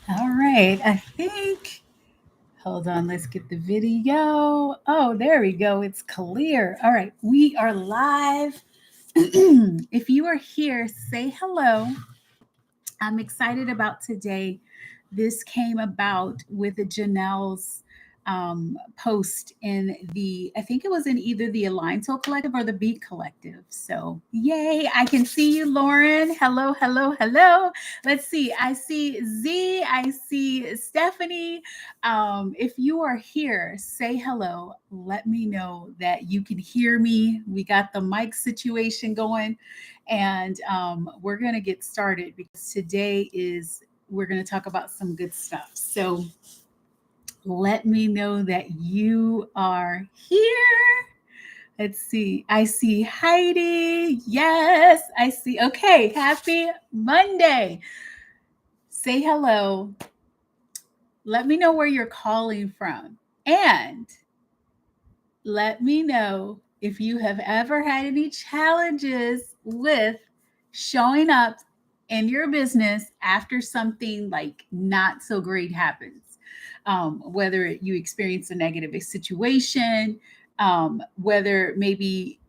All right. Hold on, let's get the video. Oh, there we go. It's clear. All right. We are live. If you are here, say hello. I'm excited about today. This came about with Janelle's post in I think it was in either the Align Soul Collective or the Beat Collective. So, yay, I can see you, Lauren. Hello, hello, hello. Let's see. I see Z, I see Stephanie. If you are here, say hello. Let me know that you can hear me. We got the mic situation going. And we're going to get started because we're going to talk about some good stuff. So let me know that you are here. Let's see. I see Heidi. Yes, I see. Okay. Happy Monday. Say hello. Let me know where you're calling from. And let me know if you have ever had any challenges with showing up in your business after something like not so great happens. Whether you experience a negative situation, whether maybe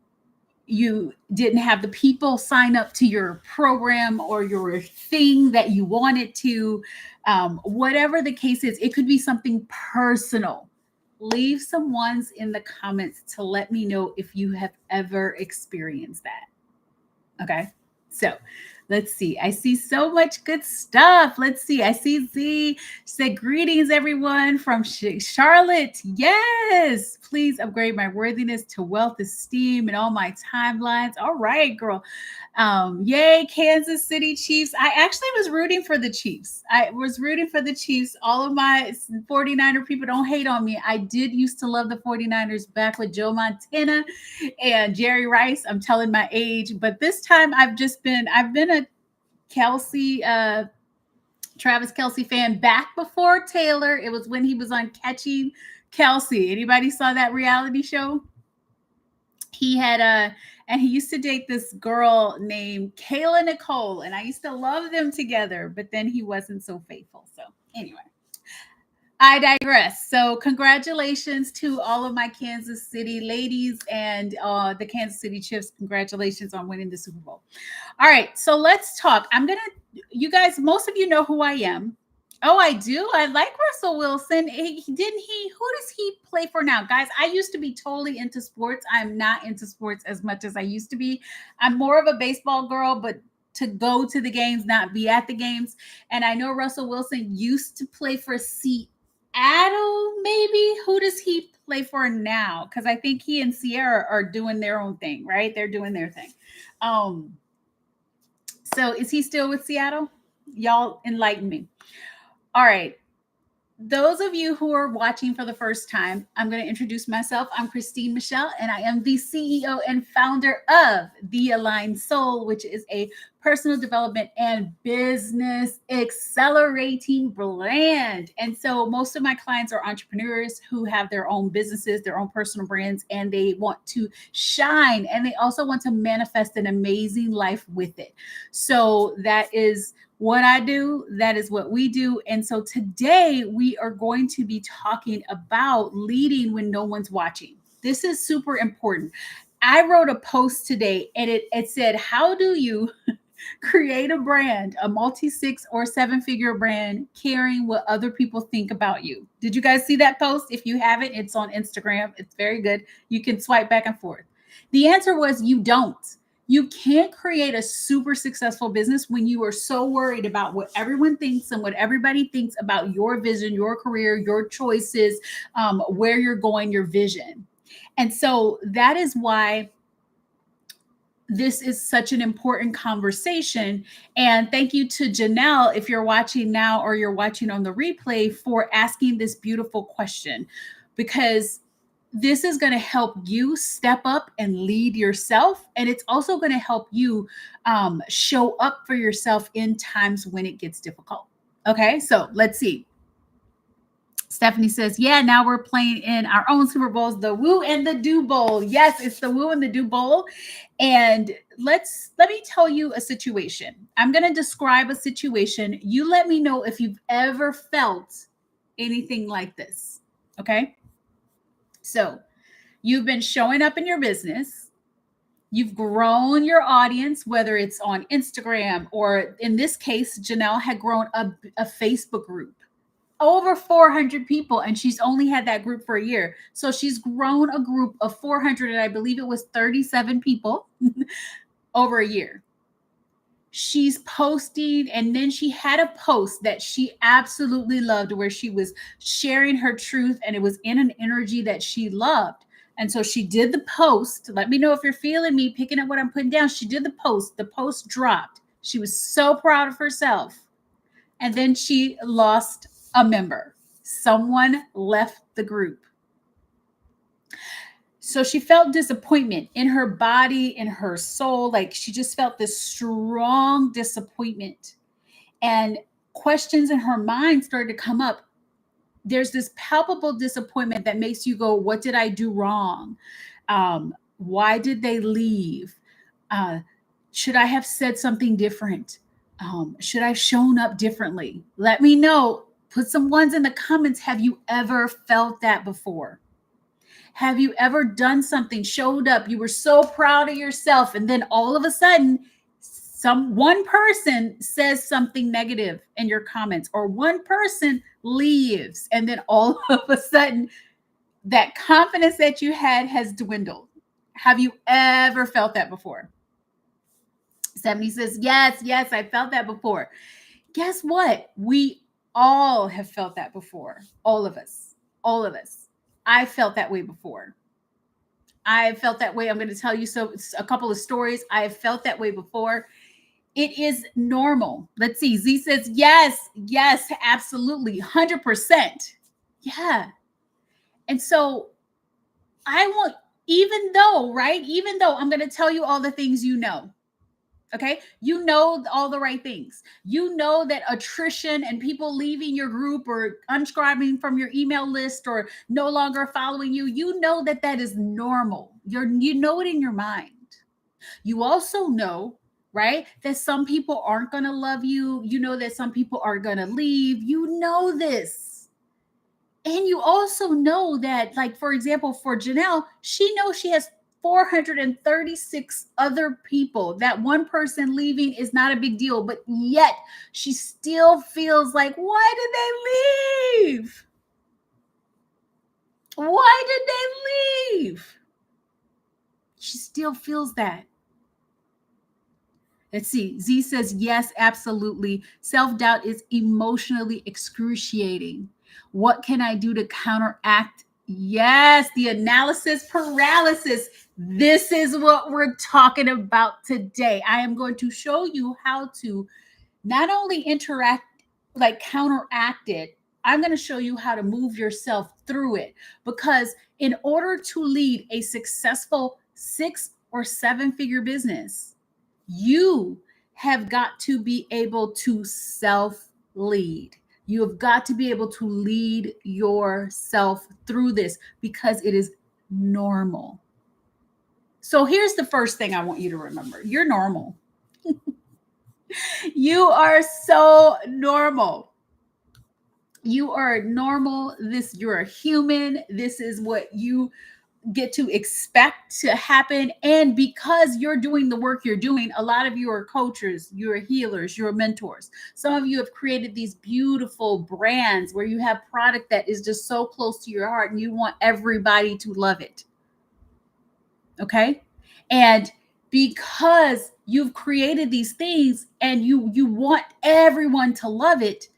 you didn't have the people sign up to your program or your thing that you wanted to, whatever the case is, it could be something personal. Leave some ones in the comments to let me know if you have ever experienced that. Okay. So let's see. I see so much good stuff. Let's see. I see Z said, greetings, everyone from Charlotte. Yes. Please upgrade my worthiness to wealth, esteem, and all my timelines. All right, girl. Yay, Kansas City Chiefs. I actually was rooting for the Chiefs. I was rooting for the Chiefs. All of my 49er people don't hate on me. I did used to love the 49ers back with Joe Montana and Jerry Rice. I'm telling my age, but this time I've been a Kelsey, Travis Kelsey fan back before Taylor. It was when he was on Catching Kelsey. Anybody saw that reality show? He had and he used to date this girl named Kayla Nicole, and I used to love them together, but then he wasn't so faithful. So anyway, I digress. So, congratulations to all of my Kansas City ladies and the Kansas City Chiefs. Congratulations on winning the Super Bowl. All right, so let's talk. You guys, most of you know who I am. Oh, I do. I like Russell Wilson. Who does he play for now? Guys, I used to be totally into sports. I'm not into sports as much as I used to be. I'm more of a baseball girl, but to go to the games, not be at the games. And I know Russell Wilson used to play for Seattle, maybe. Who does he play for now? Because I think he and Sierra are doing their own thing, right? They're doing their thing. Um, so is he still with Seattle? Y'all enlighten me. All right. Those of you who are watching for the first time, I'm going to introduce myself. I'm Christine Michelle, and I am the CEO and founder of The Aligned Soul, which is a personal development and business accelerating brand. And so most of my clients are entrepreneurs who have their own businesses, their own personal brands, and they want to shine, and they also want to manifest an amazing life with it. So that is what I do. That is what we do. And so today we are going to be talking about leading when no one's watching. This is super important. I wrote a post today and it said, how do you create a brand, a multi 6 or 7-figure brand, caring what other people think about you? Did you guys see that post? If you haven't, it's on Instagram. It's very good. You can swipe back and forth. The answer was you don't. You can't create a super successful business when you are so worried about what everyone thinks and what everybody thinks about your vision, your career, your choices, where you're going, your vision. And so that is why this is such an important conversation. And thank you to Janelle, if you're watching now or you're watching on the replay, for asking this beautiful question, because this is going to help you step up and lead yourself. And it's also going to help you show up for yourself in times when it gets difficult. Okay, so let's see. Stephanie says, yeah, now we're playing in our own Super Bowls, the Woo and the Do Bowl. Yes, it's the Woo and the Do Bowl. And let me tell you a situation. I'm going to describe a situation. You let me know if you've ever felt anything like this. Okay? So, you've been showing up in your business. You've grown your audience, whether it's on Instagram or in this case, Janelle had grown a Facebook group. Over 400 people, and she's only had that group for a year. So she's grown a group of 400, and I believe it was 37 people over a year. She's posting, and then she had a post that she absolutely loved where she was sharing her truth, and it was in an energy that she loved. And so she did the post. Let me know if you're feeling me picking up what I'm putting down. She did the post. The post dropped. She was so proud of herself. And then she lost a member. Someone left the group. So she felt disappointment in her body, in her soul. Like she just felt this strong disappointment. And questions in her mind started to come up. There's this palpable disappointment that makes you go, what did I do wrong? Why did they leave? Should I have said something different? Should I have shown up differently? Let me know. Put some ones in the comments. Have you ever felt that before? Have you ever done something, showed up, you were so proud of yourself, and then all of a sudden, one person says something negative in your comments, or one person leaves, and then all of a sudden, that confidence that you had has dwindled? Have you ever felt that before? Stephanie says, yes, I felt that before. Guess what? We all have felt that before. All of us. I felt that way before. I felt that way. I'm going to tell you a couple of stories. I have felt that way before. It is normal. Let's see. Z says, yes, absolutely. 100%. Yeah. And so I want, even though I'm going to tell you all the things you know. Okay. You know all the right things. You know that attrition and people leaving your group or unsubscribing from your email list or no longer following you, you know that is normal. You know it in your mind. You also know, right, that some people aren't going to love you. You know that some people are going to leave. You know this. And you also know that, like, for example, for Janelle, she knows she has 436 other people. That one person leaving is not a big deal, but yet she still feels like, why did they leave? Why did they leave? She still feels that. Let's see. Z says, yes, absolutely. Self-doubt is emotionally excruciating. What can I do to counteract? Yes, the analysis paralysis. This is what we're talking about today. I am going to show you how to not only counteract it. I'm going to show you how to move yourself through it, because in order to lead a successful 6 or 7-figure business, you have got to be able to self-lead. You have got to be able to lead yourself through this because it is normal. So here's the first thing I want you to remember. You're normal. You are so normal. You are normal. You're a human. This is what you get to expect to happen. And because you're doing the work you're doing, a lot of you are coaches, you're healers, you're mentors. Some of you have created these beautiful brands where you have product that is just so close to your heart and you want everybody to love it. Okay? And because you've created these things and you want everyone to love it,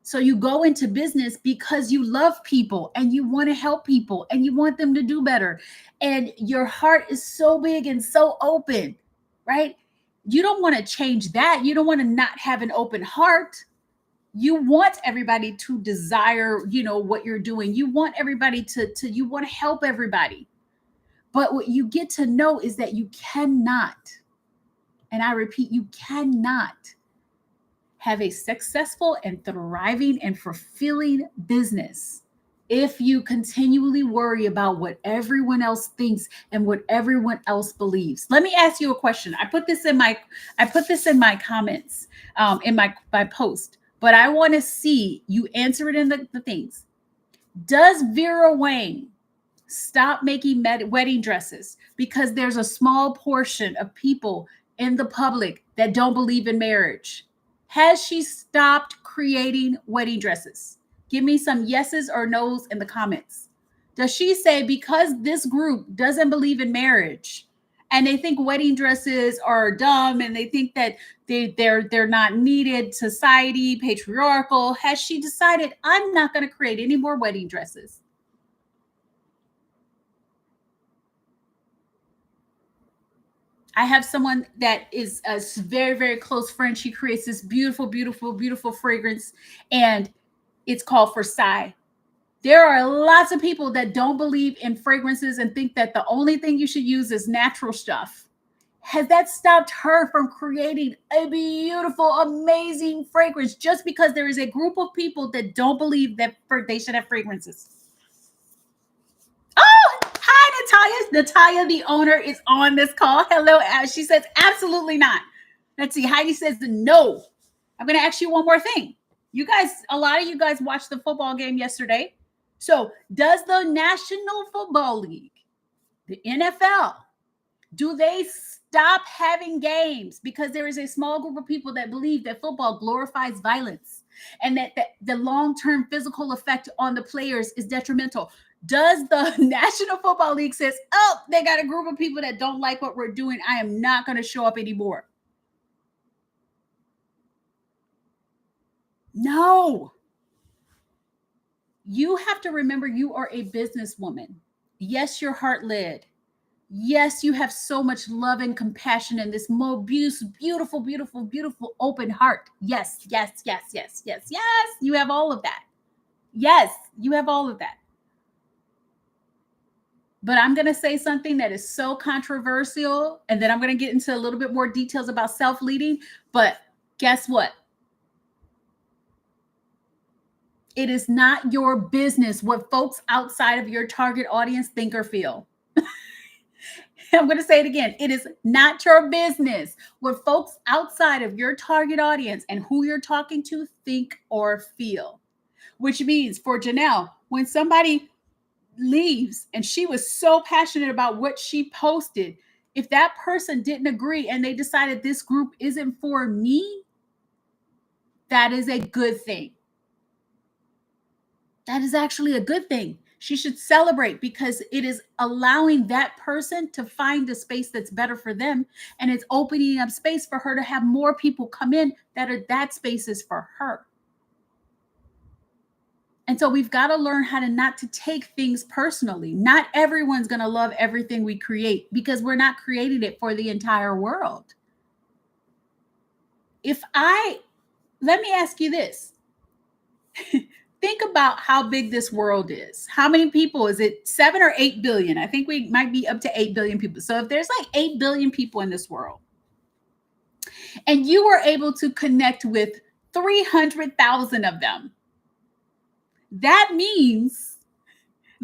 so you go into business because you love people and you want to help people and you want them to do better. And your heart is so big and so open, right? You don't want to change that. You don't want to not have an open heart. You want everybody to desire, what you're doing. You want everybody you want to help everybody. But what you get to know is that you cannot, and I repeat, you cannot have a successful and thriving and fulfilling business if you continually worry about what everyone else thinks and what everyone else believes. Let me ask you a question. I put this in my comments, in my post, but I want to see you answer it in the things. Does Vera Wang stop making wedding dresses because there's a small portion of people in the public that don't believe in marriage? Has she stopped creating wedding dresses? Give me some yeses or nos in the comments. Does she say because this group doesn't believe in marriage and they think wedding dresses are dumb and they think that they're not needed, society, patriarchal, has she decided I'm not going to create any more wedding dresses? I have someone that is a very, very close friend. She creates this beautiful, beautiful, beautiful fragrance, and it's called Versailles. There are lots of people that don't believe in fragrances and think that the only thing you should use is natural stuff. Has that stopped her from creating a beautiful, amazing fragrance just because there is a group of people that don't believe that they should have fragrances? Oh, hi, Natalia. Natalia, the owner, is on this call. Hello. She says, absolutely not. Let's see. Heidi says, no. I'm going to ask you one more thing. You guys, a lot of you guys watched the football game yesterday. So, does the National Football League, the NFL, do they stop having games because there is a small group of people that believe that football glorifies violence and that the long-term physical effect on the players is detrimental? Does the National Football League says, oh, they got a group of people that don't like what we're doing, I am not going to show up anymore? No. You have to remember you are a businesswoman. Yes, you're heart-led. Yes, you have so much love and compassion and this beautiful, beautiful, beautiful open heart. Yes, yes, yes, yes, yes, yes. You have all of that. Yes, you have all of that. But I'm going to say something that is so controversial, and then I'm going to get into a little bit more details about self-leading. But guess what? It is not your business what folks outside of your target audience think or feel. I'm going to say it again. It is not your business what folks outside of your target audience and who you're talking to think or feel. Which means for Janelle, when somebody leaves and she was so passionate about what she posted, if that person didn't agree and they decided this group isn't for me, that is a good thing. That is actually a good thing. She should celebrate because it is allowing that person to find a space that's better for them. And it's opening up space for her to have more people come in that space is for her. And so we've got to learn how to not to take things personally. Not everyone's going to love everything we create because we're not creating it for the entire world. Let me ask you this. Think about how big this world is. How many people is it? 7 or 8 billion? I think we might be up to 8 billion people. So if there's like 8 billion people in this world and you were able to connect with 300,000 of them, that means,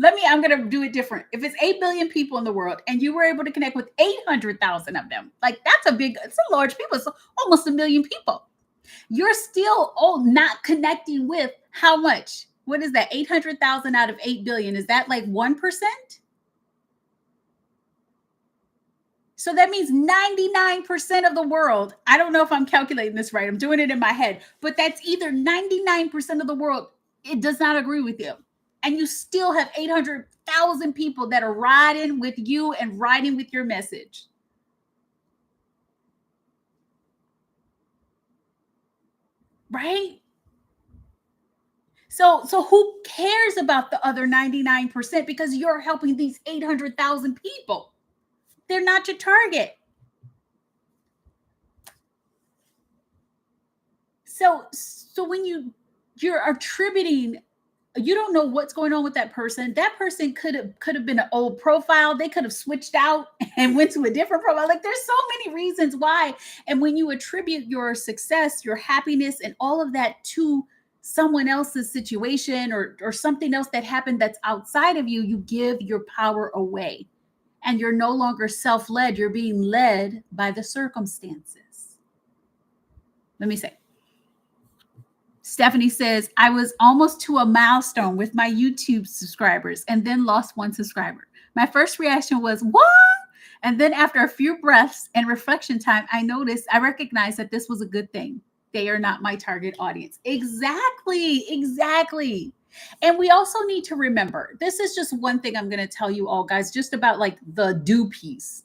I'm going to do it different. If it's 8 billion people in the world and you were able to connect with 800,000 of them, like it's a large people. It's almost 1 million people. You're still not connecting with how much? What is that? 800,000 out of 8 billion. Is that like 1%? So that means 99% of the world. I don't know if I'm calculating this right. I'm doing it in my head, but that's either 99% of the world. It does not agree with you. And you still have 800,000 people that are riding with you and riding with your message. Right? So who cares about the other 99% because you're helping these 800,000 people? They're not your target. So when you're attributing, you don't know what's going on with that person. That person could have been an old profile. They could have switched out and went to a different profile. Like there's so many reasons why. And when you attribute your success, your happiness, and all of that to someone else's situation or something else that happened that's outside of you, you give your power away. And you're no longer self-led. You're being led by the circumstances. Let me say. Stephanie says, I was almost to a milestone with my YouTube subscribers and then lost one subscriber. My first reaction was, what? And then after a few breaths and reflection time, I recognized that this was a good thing. They are not my target audience. Exactly. And we also need to remember, this is just one thing I'm going to tell you all, guys, just about like the do piece.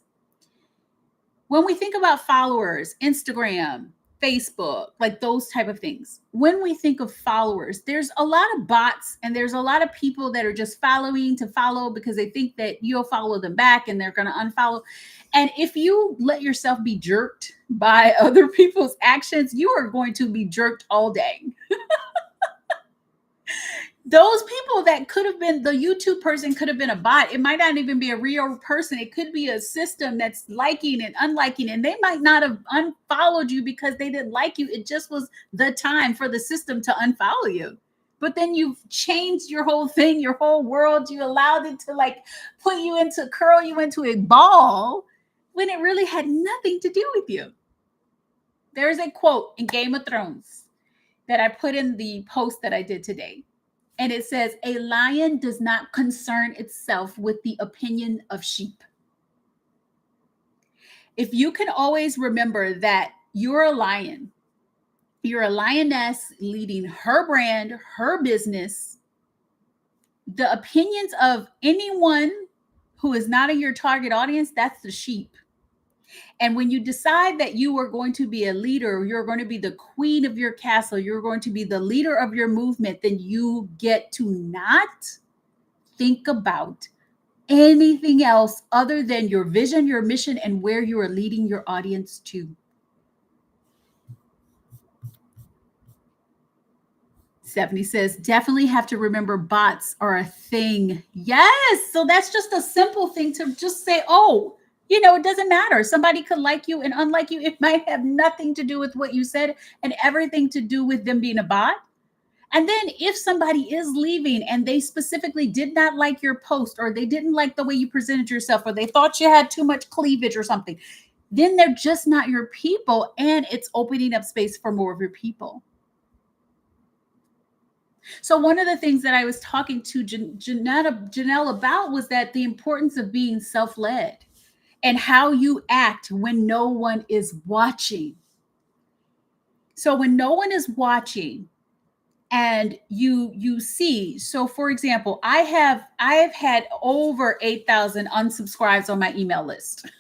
When we think about followers, Instagram, Facebook, like those type of things, when we think of followers, there's a lot of bots and there's a lot of people that are just following to follow because they think that you'll follow them back and they're going to unfollow. And if you let yourself be jerked by other people's actions, you are going to be jerked all day. Those people that could have been the YouTube person could have been a bot. It might not even be a real person. It could be a system that's liking and unliking, and they might not have unfollowed you because they didn't like you. It just was the time for the system to unfollow you. But then you've changed your whole thing, your whole world. You allowed it to like curl you into a ball when it really had nothing to do with you. There's a quote in Game of Thrones that I put in the post that I did today. And it says, a lion does not concern itself with the opinion of sheep. If you can always remember that you're a lion, you're a lioness leading her brand, her business, the opinions of anyone who is not in your target audience, that's the sheep. And when you decide that you are going to be a leader, you're going to be the queen of your castle, you're going to be the leader of your movement, then you get to not think about anything else other than your vision, your mission, and where you are leading your audience to. Stephanie says, definitely have to remember bots are a thing. Yes. So that's just a simple thing to just say, oh, it doesn't matter. Somebody could like you and unlike you. It might have nothing to do with what you said and everything to do with them being a bot. And then if somebody is leaving and they specifically did not like your post or they didn't like the way you presented yourself or they thought you had too much cleavage or something, then they're just not your people and it's opening up space for more of your people. So one of the things that I was talking to Janelle about was that the importance of being self-led and how you act when no one is watching. So when no one is watching and you see, so for example, I have had over 8,000 unsubscribes on my email list.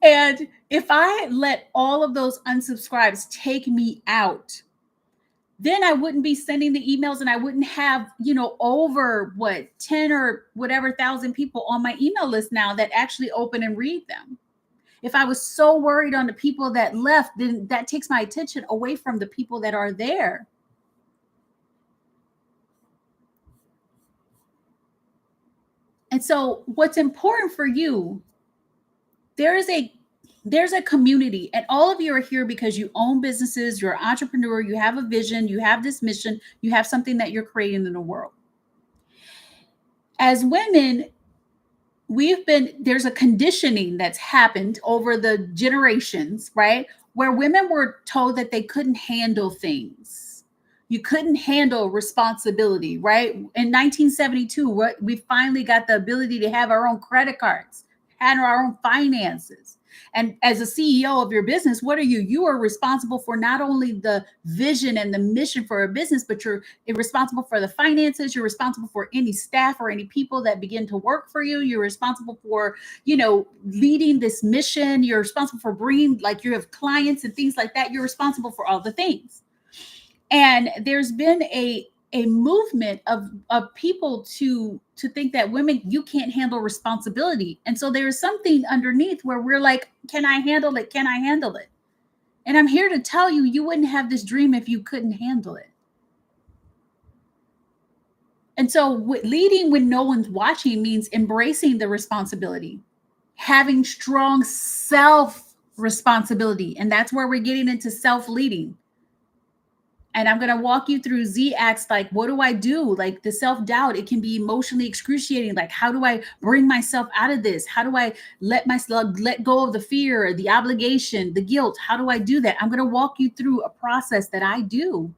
And if I let all of those unsubscribes take me out, then I wouldn't be sending the emails and I wouldn't have, over 10 or whatever thousand people on my email list now that actually open and read them. If I was so worried on the people that left, then that takes my attention away from the people that are there. And so what's important for you, there's a community, and all of you are here because you own businesses, you're an entrepreneur, you have a vision, you have this mission, you have something that you're creating in the world. As women, there's a conditioning that's happened over the generations, right? Where women were told that they couldn't handle things. You couldn't handle responsibility, right? In 1972, we finally got the ability to have our own credit cards, handle our own finances. And as a CEO of your business, what are you? You are responsible for not only the vision and the mission for a business, but you're responsible for the finances. You're responsible for any staff or any people that begin to work for you. You're responsible for, leading this mission. You're responsible for bringing, like you have clients and things like that. You're responsible for all the things. And there's been a movement of people to think that women, you can't handle responsibility. And so there's something underneath where we're like, can I handle it? Can I handle it? And I'm here to tell you, you wouldn't have this dream if you couldn't handle it. And so leading when no one's watching means embracing the responsibility, having strong self responsibility. And that's where we're getting into self-leading. And I'm going to walk you through Z acts like, what do I do? Like the self-doubt, it can be emotionally excruciating. Like, how do I bring myself out of this? How do I let myself let go of the fear, the obligation, the guilt? How do I do that? I'm going to walk you through a process that I do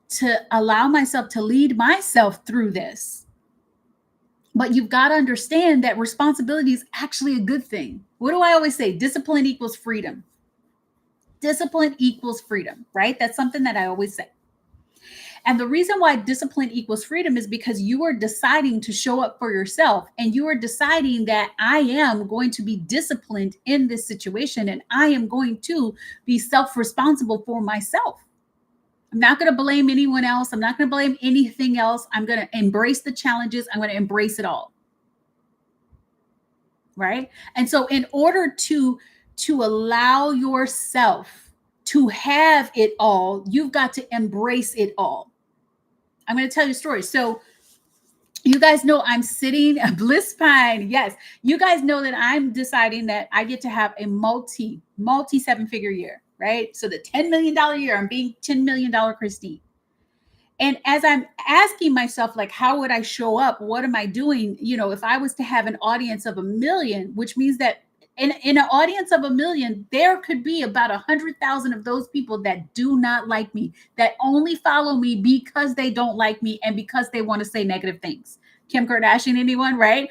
to allow myself to lead myself through this. But you've got to understand that responsibility is actually a good thing. What do I always say? Discipline equals freedom. Discipline equals freedom, right? That's something that I always say. And the reason why discipline equals freedom is because you are deciding to show up for yourself, and you are deciding that I am going to be disciplined in this situation, and I am going to be self-responsible for myself. I'm not going to blame anyone else. I'm not going to blame anything else. I'm going to embrace the challenges. I'm going to embrace it all. Right? And so in order to allow yourself to have it all, you've got to embrace it all. I'm going to tell you a story. So you guys know I'm sitting a bliss pine. Yes. You guys know that I'm deciding that I get to have a multi 7-figure year, right? So the $10 million year, I'm being $10 million Christine. And as I'm asking myself, like, how would I show up? What am I doing? You know, if I was to have an audience of 1 million, which means that in an audience of 1 million, there could be about 100,000 of those people that do not like me, that only follow me because they don't like me and because they want to say negative things. Kim Kardashian, anyone, right?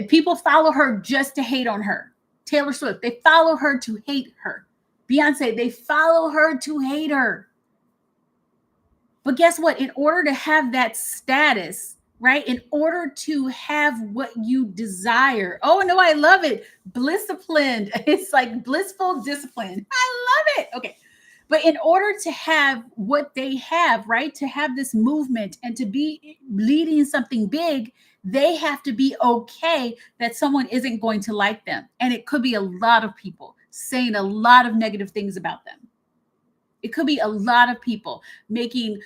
People follow her just to hate on her. Taylor Swift, they follow her to hate her. Beyonce, they follow her to hate her. But guess what? In order to have that status, right? In order to have what you desire. Oh, no, I love it. Blissciplined. It's like blissful discipline. I love it. Okay. But in order to have what they have, right? To have this movement and to be leading something big, they have to be okay that someone isn't going to like them. And it could be a lot of people saying a lot of negative things about them. It could be a lot of people making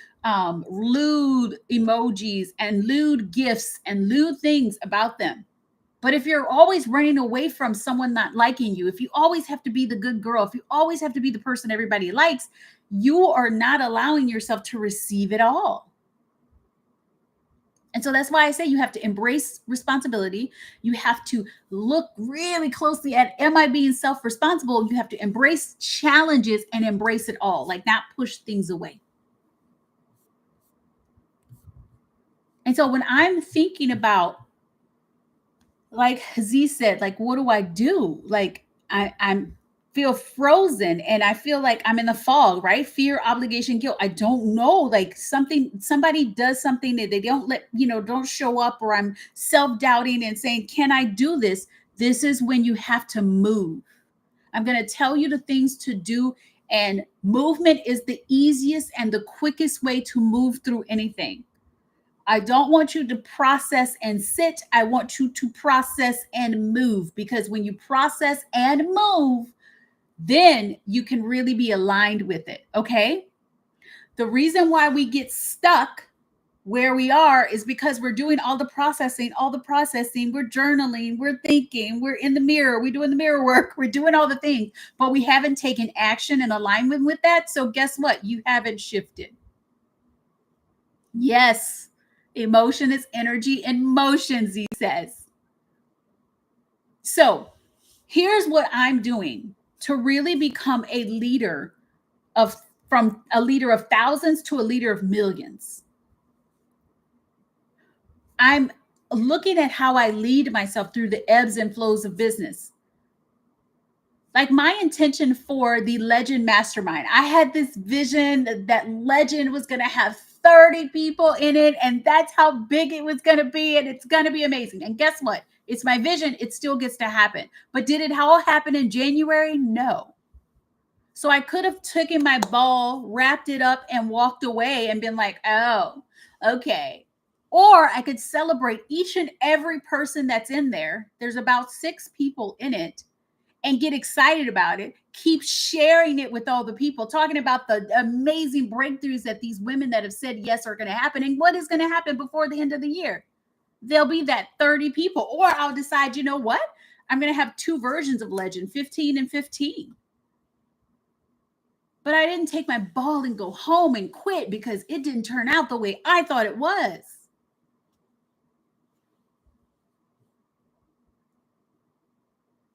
lewd emojis and lewd gifts and lewd things about them. But if you're always running away from someone not liking you, if you always have to be the good girl, if you always have to be the person everybody likes, you are not allowing yourself to receive it all. And so that's why I say you have to embrace responsibility. You have to look really closely at, am I being self-responsible? You have to embrace challenges and embrace it all, like not push things away. And so when I'm thinking about, like Z said, like, what do I do? Like I'm feel frozen and I feel like I'm in the fog, right? Fear, obligation, guilt. I don't know, like somebody does something that they don't don't show up, or I'm self-doubting and saying, can I do this? This is when you have to move. I'm going to tell you the things to do, and movement is the easiest and the quickest way to move through anything. I don't want you to process and sit. I want you to process and move, because when you process and move, then you can really be aligned with it. Okay. The reason why we get stuck where we are is because we're doing all the processing, we're journaling, we're thinking, we're in the mirror, we're doing the mirror work, we're doing all the things, but we haven't taken action in alignment with that. So guess what? You haven't shifted. Yes. Emotion is energy and motion, Z says. So here's what I'm doing to really become a leader from a leader of thousands to a leader of millions. I'm looking at how I lead myself through the ebbs and flows of business. Like my intention for the Legend Mastermind, I had this vision that Legend was going to have 30 people in it, and that's how big it was going to be, and it's going to be amazing. And guess what? It's my vision. It still gets to happen. But did it all happen in January? No. So I could have taken my ball, wrapped it up, and walked away and been like, oh, okay. Or I could celebrate each and every person that's in there. There's about 6 people in it, and get excited about it. Keep sharing it with all the people, talking about the amazing breakthroughs that these women that have said yes are going to happen. And what is going to happen before the end of the year? There'll be that 30 people. Or I'll decide, you know what? I'm going to have 2 versions of Legend, 15 and 15. But I didn't take my ball and go home and quit because it didn't turn out the way I thought it was.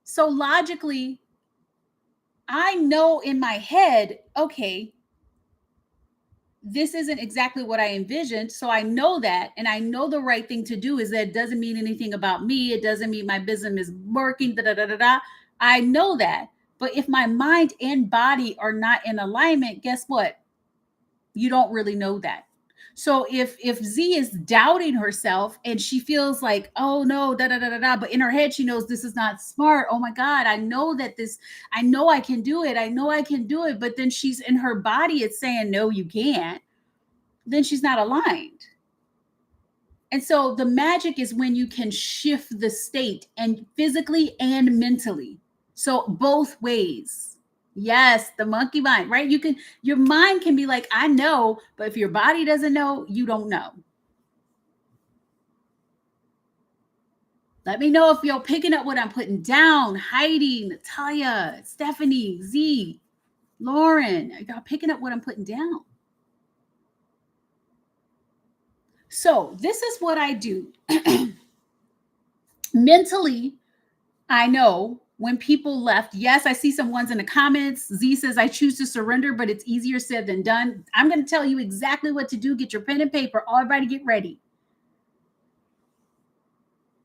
So logically, I know in my head, okay, this isn't exactly what I envisioned. So I know that. And I know the right thing to do is that it doesn't mean anything about me. It doesn't mean my business is working. Da, da, da, da, da. I know that. But if my mind and body are not in alignment, guess what? You don't really know that. So if Z is doubting herself and she feels like, oh no, da da da da da, but in her head she knows this is not smart. Oh my God, I know that this, I know I can do it. I know I can do it. But then she's in her body, it's saying, no, you can't. Then she's not aligned. And so the magic is when you can shift the state and physically and mentally. So both ways. Yes, the monkey mind, right? You can, your mind can be like, I know, but if your body doesn't know, you don't know. Let me know if you're picking up what I'm putting down. Heidi, Natalia, Stephanie, Z, Lauren, are y'all picking up what I'm putting down? So this is what I do. Mentally, I know when people left. Yes, I see some ones in the comments. Z says, I choose to surrender, but it's easier said than done. I'm going to tell you exactly what to do. Get your pen and paper. Everybody get ready.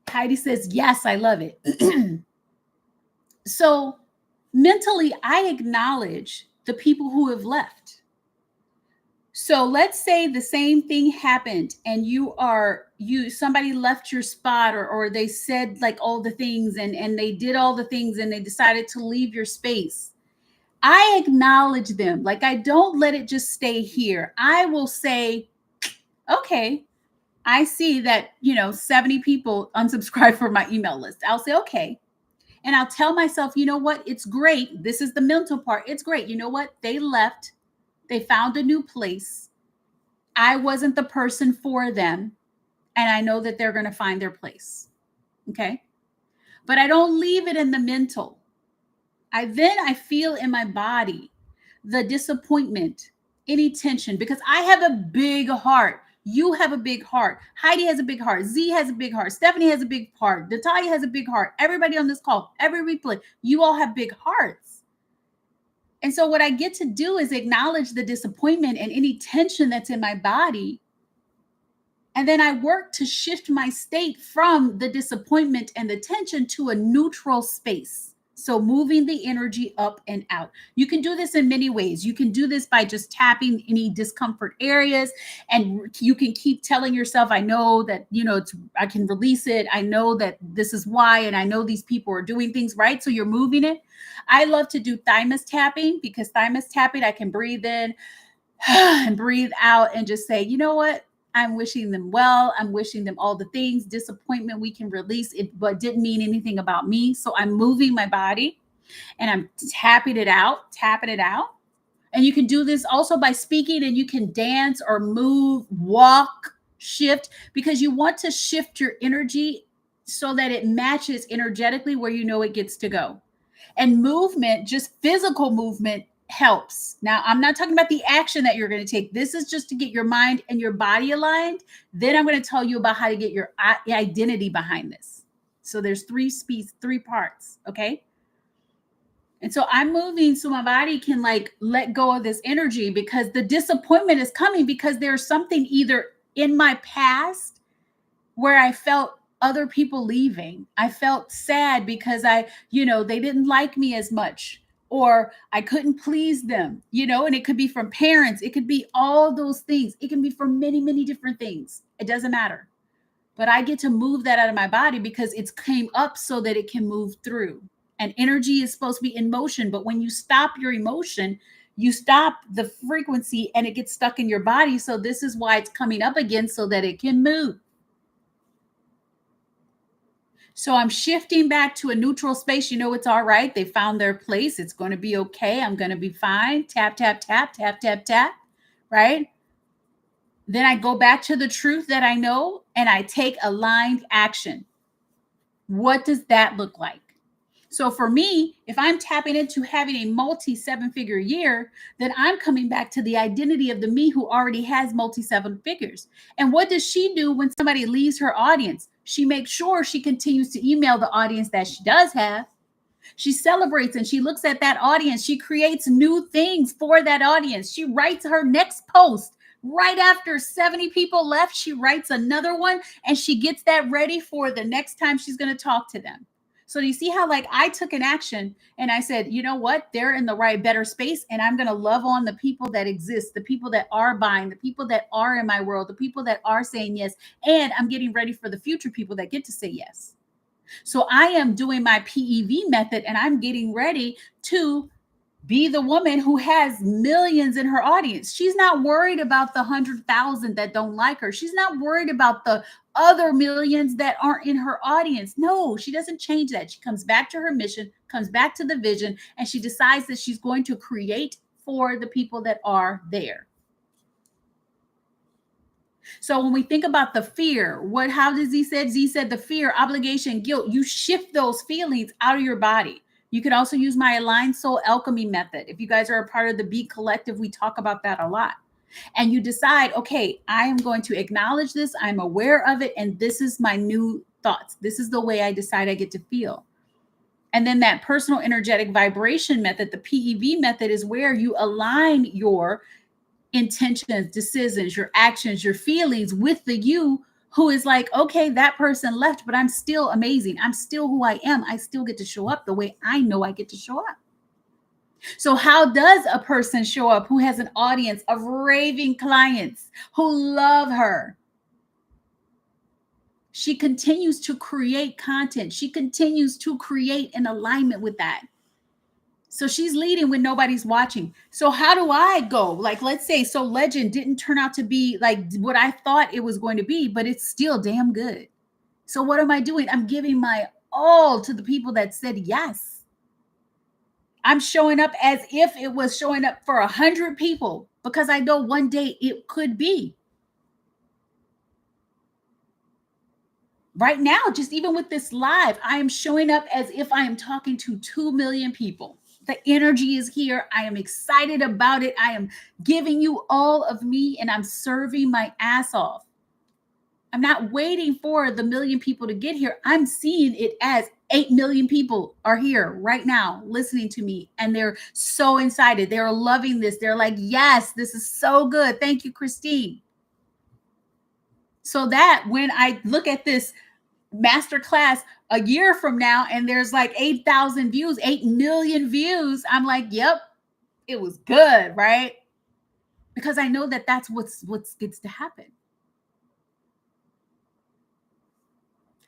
Heidi says, yes, I love it. So mentally, I acknowledge the people who have left. So let's say the same thing happened and somebody left your spot, or they said like all the things and they did all the things and they decided to leave your space. I acknowledge them. Like, I don't let it just stay here. I will say, okay, I see that, 70 people unsubscribe from my email list. I'll say, okay. And I'll tell myself, you know what? It's great. This is the mental part. It's great. You know what? They left. They found a new place. I wasn't the person for them. And I know that they're going to find their place. Okay. But I don't leave it in the mental. I feel in my body the disappointment, any tension, because I have a big heart. You have a big heart. Heidi has a big heart. Z has a big heart. Stephanie has a big heart. Natalia has a big heart. Everybody on this call, every replay, you all have big hearts. And so what I get to do is acknowledge the disappointment and any tension that's in my body. And then I work to shift my state from the disappointment and the tension to a neutral space. So moving the energy up and out. You can do this in many ways. You can do this by just tapping any discomfort areas, and you can keep telling yourself, I know that, I can release it. I know that this is why, and I know these people are doing things right. So you're moving it. I love to do thymus tapping, because thymus tapping, I can breathe in and breathe out and just say, you know what? I'm wishing them well. I'm wishing them all the things. Disappointment, we can release it, but didn't mean anything about me. So I'm moving my body and I'm tapping it out. And you can do this also by speaking, and you can dance or move, walk, shift, because you want to shift your energy so that it matches energetically where you know it gets to go. And movement, just physical movement, helps. Now, I'm not talking about the action that you're going to take. This is just to get your mind and your body aligned. Then I'm going to tell you about how to get your identity behind this. So there's three parts, okay? And so I'm moving so my body can like let go of this energy, because the disappointment is coming because there's something either in my past where I felt other people leaving. I felt sad because they didn't like me as much, or I couldn't please them, and it could be from parents. It could be all those things. It can be from many, many different things. It doesn't matter. But I get to move that out of my body because it's came up so that it can move through. And energy is supposed to be in motion. But when you stop your emotion, you stop the frequency and it gets stuck in your body. So this is why it's coming up again, so that it can move. So I'm shifting back to a neutral space. It's all right. They found their place. It's going to be okay. I'm going to be fine. Tap, tap, tap, tap, tap, tap. Right? Then I go back to the truth that I know, and I take aligned action. What does that look like? So for me, if I'm tapping into having a multi 7-figure year, then I'm coming back to the identity of the me who already has multi 7 figures. And what does she do when somebody leaves her audience? She makes sure she continues to email the audience that she does have. She celebrates and she looks at that audience. She creates new things for that audience. She writes her next post right after 70 people left. She writes another one and she gets that ready for the next time she's going to talk to them. So do you see how like I took an action and I said, you know what? They're in the right, better space. And I'm going to love on the people that exist, the people that are buying, the people that are in my world, the people that are saying yes. And I'm getting ready for the future people that get to say yes. So I am doing my PEV method and I'm getting ready to be the woman who has millions in her audience. She's not worried about the 100,000 that don't like her. She's not worried about the other millions that aren't in her audience. No, she doesn't change that. She comes back to her mission, comes back to the vision, and she decides that she's going to create for the people that are there. So when we think about the fear, how does Z said? Z said the fear, obligation, guilt, you shift those feelings out of your body. You could also use my aligned soul alchemy method. If you guys are a part of the Beat Collective, we talk about that a lot. And you decide, okay, I am going to acknowledge this. I'm aware of it. And this is my new thoughts. This is the way I decide I get to feel. And then that personal energetic vibration method, the PEV method, is where you align your intentions, decisions, your actions, your feelings with the you who is like, okay, that person left, but I'm still amazing. I'm still who I am. I still get to show up the way I know I get to show up. So how does a person show up who has an audience of raving clients who love her? She continues to create content. She continues to create in alignment with that. So she's leading when nobody's watching. So how do I go? Like, let's say, so Legend didn't turn out to be like what I thought it was going to be, but it's still damn good. So what am I doing? I'm giving my all to the people that said yes. I'm showing up as if it was showing up for 100 people because I know one day it could be. Right now, just even with this live, I am showing up as if I am talking to 2 million people. The energy is here. I am excited about it. I am giving you all of me and I'm serving my ass off. I'm not waiting for the million people to get here. I'm seeing it as 8 million people are here right now listening to me and they're so excited. They're loving this. They're like, yes, this is so good. Thank you, Christine. So that when I look at this masterclass a year from now and there's like 8,000 views, 8 million views, I'm like, yep, it was good, right? Because I know that that's what gets to happen.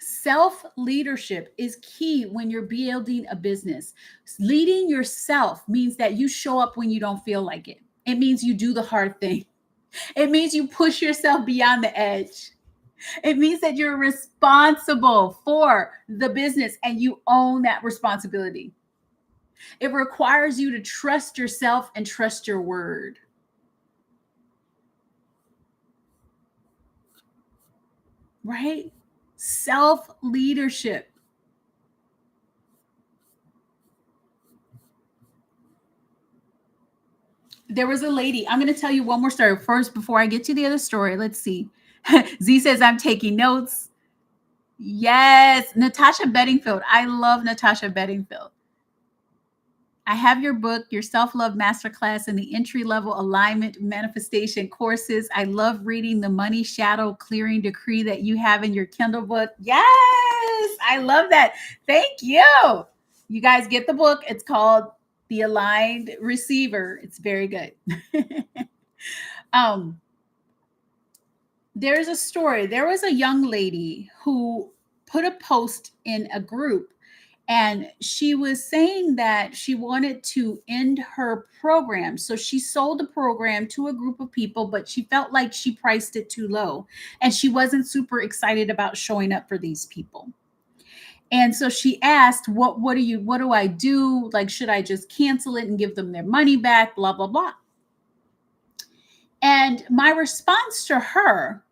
Self-leadership is key when you're building a business. Leading yourself means that you show up when you don't feel like it. It means you do the hard thing. It means you push yourself beyond the edge. It means that you're responsible for the business and you own that responsibility. It requires you to trust yourself and trust your word. Right? Self-leadership. There was a lady. I'm going to tell you one more story first before I get to the other story. Let's see. Z says, I'm taking notes. Yes. Natasha Bedingfield. I love Natasha Bedingfield. I have your book, your self-love masterclass, and the entry-level alignment manifestation courses. I love reading the money shadow clearing decree that you have in your Kindle book. Yes, I love that. Thank you. You guys get the book. It's called The Aligned Receiver. It's very good. There's a story. There was a young lady who put a post in a group and she was saying that she wanted to end her program. So she sold the program to a group of people, but she felt like she priced it too low. And she wasn't super excited about showing up for these people. And so she asked, what do I do? Like, should I just cancel it and give them their money back? Blah, blah, blah. And my response to her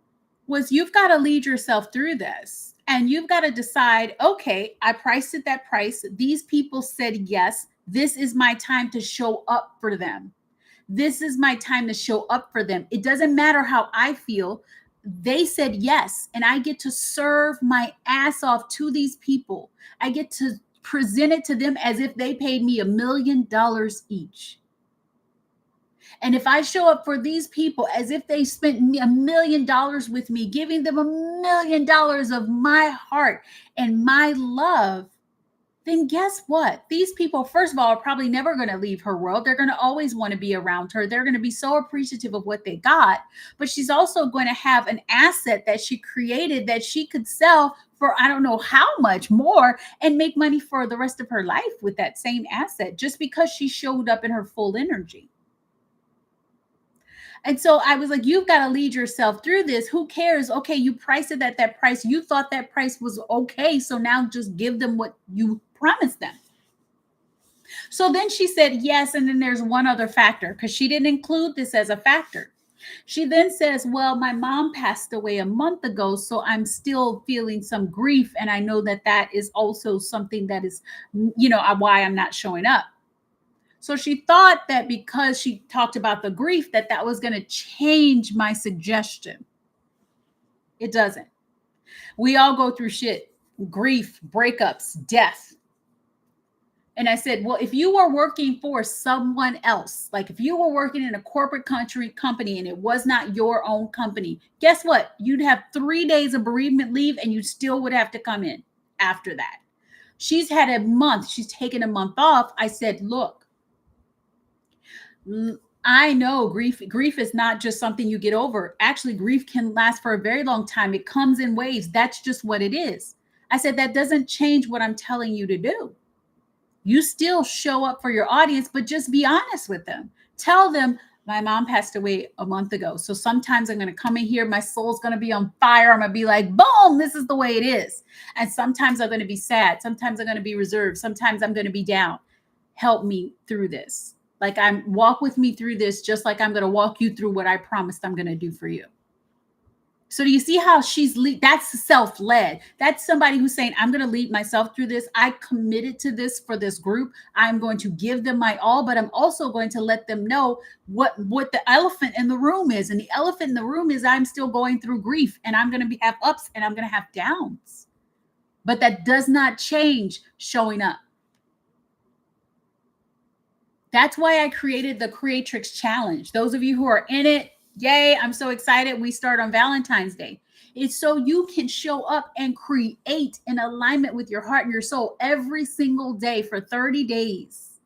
was, you've got to lead yourself through this. And you've got to decide, okay, I priced it that price. These people said yes. This is my time to show up for them. This is my time to show up for them. It doesn't matter how I feel. They said yes. And I get to serve my ass off to these people. I get to present it to them as if they paid me $1,000,000 each. And if I show up for these people as if they spent $1,000,000 with me, giving them $1,000,000 of my heart and my love, then guess what? These people, first of all, are probably never going to leave her world. They're going to always want to be around her. They're going to be so appreciative of what they got. But she's also going to have an asset that she created that she could sell for I don't know how much more and make money for the rest of her life with that same asset just because she showed up in her full energy. And so I was like, you've got to lead yourself through this. Who cares? Okay, you priced it at that price. You thought that price was okay. So now just give them what you promised them. So then she said yes. And then there's one other factor because she didn't include this as a factor. She then says, well, my mom passed away a month ago, so I'm still feeling some grief. And I know that that is also something that is, why I'm not showing up. So she thought that because she talked about the grief, that was going to change my suggestion. It doesn't. We all go through shit, grief, breakups, death. And I said, well, if you were working for someone else, like if you were working in a corporate company and it was not your own company, guess what? You'd have 3 days of bereavement leave and you still would have to come in after that. She's had a month. She's taken a month off. I said, look, I know grief is not just something you get over. Actually, grief can last for a very long time. It comes in waves. That's just what it is. I said, that doesn't change what I'm telling you to do. You still show up for your audience, but just be honest with them. Tell them, my mom passed away a month ago. So sometimes I'm going to come in here. My soul's going to be on fire. I'm going to be like, boom, this is the way it is. And sometimes I'm going to be sad. Sometimes I'm going to be reserved. Sometimes I'm going to be down. Help me through this. Like walk with me through this, just like I'm going to walk you through what I promised I'm going to do for you. So do you see how that's self-led? That's somebody who's saying, I'm going to lead myself through this. I committed to this for this group. I'm going to give them my all, but I'm also going to let them know what the elephant in the room is. And the elephant in the room is I'm still going through grief and I'm going to have ups and I'm going to have downs. But that does not change showing up. That's why I created the Creatrix Challenge. Those of you who are in it, yay, I'm so excited. We start on Valentine's Day. It's so you can show up and create in alignment with your heart and your soul every single day for 30 days.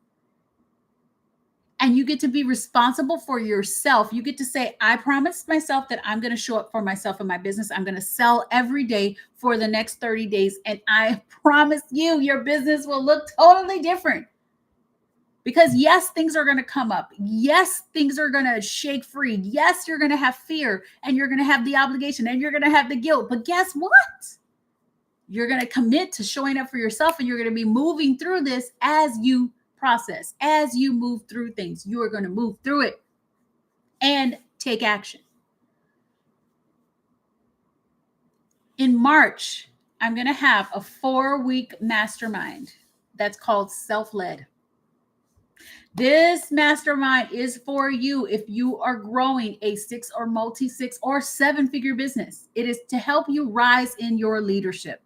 And you get to be responsible for yourself. You get to say, I promised myself that I'm going to show up for myself and my business. I'm going to sell every day for the next 30 days. And I promise you, your business will look totally different. Because yes, things are going to come up. Yes, things are going to shake free. Yes, you're going to have fear and you're going to have the obligation and you're going to have the guilt. But guess what? You're going to commit to showing up for yourself and you're going to be moving through this as you process, as you move through things. You are going to move through it and take action. In March, I'm going to have a 4-week mastermind that's called Self-Led. This mastermind is for you if you are growing a 6 or multi-6 or 7-figure business. It is to help you rise in your leadership.